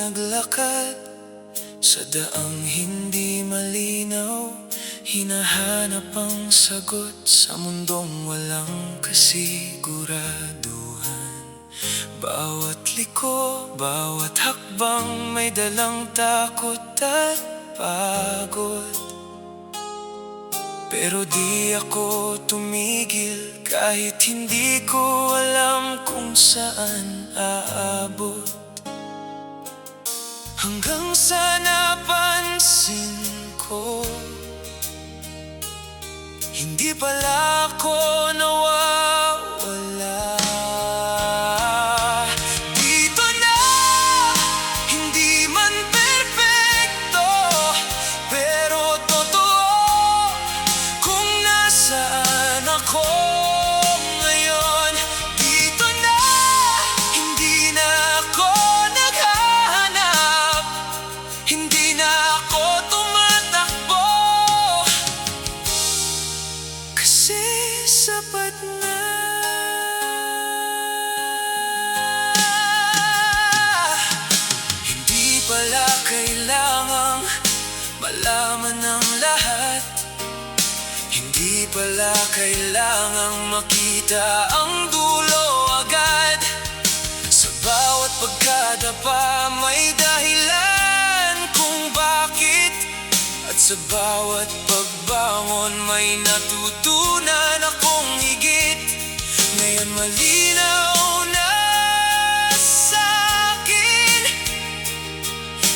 naglakad sa daang hindi malinaw, hinahanap ang sagot sa mundong walang kasiguraduhan. Bawat liko, bawat hakbang may dalang takot at pagod. Pero di ako tumigil kahit hindi ko alam kung saan aabot. Hanggang sa napansin ko, hindi pala ako nawawala. Dito na, hindi man perfecto, pero totoo kung nasaan ako ngayon. Dito na, hindi na ako naghahanap, hindi na ako tumatakbo, kasi sapat na. Hindi pala kailangang malaman ng lahat, hindi pala kailangang makita ang dulo agad. Sa bawat pagkadapa may dahilan kung bakit, at sa bawat pagbangon may natutunan akong higit. Ngayon malinaw na sa'kin,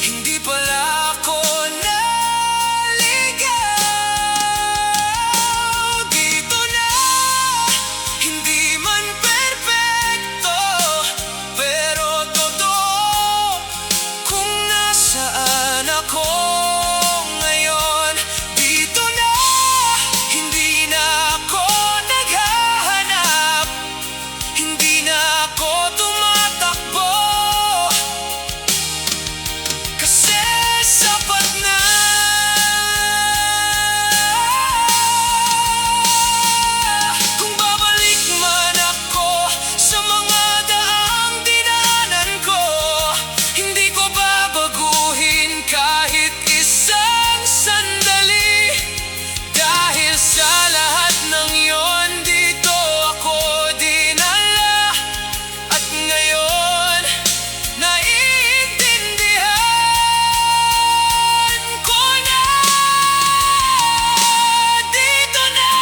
hindi pala ako naligaw. Dito na, hindi man perfecto, pero totoo kung nasaan ako ngayon. Dito na, hindi na ako naghahanap, hindi na ako tumatakbo, kasi sapat na. Kung babalik man ako sa mga daang dinaanan ko, hindi ko babaguhin kahit isang sandali. Dahil sa lahat ng yon, dito ako dinala, at ngayon naiintindihan ko na. Dito na,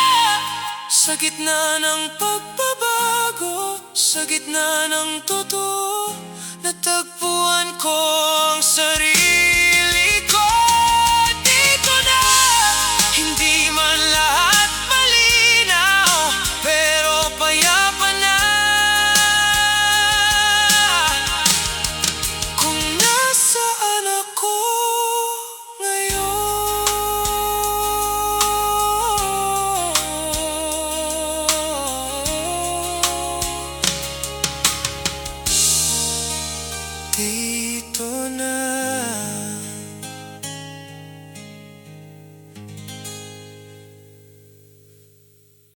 sa gitna ng pagbabago, sa gitna ng totoo, natagpuan ko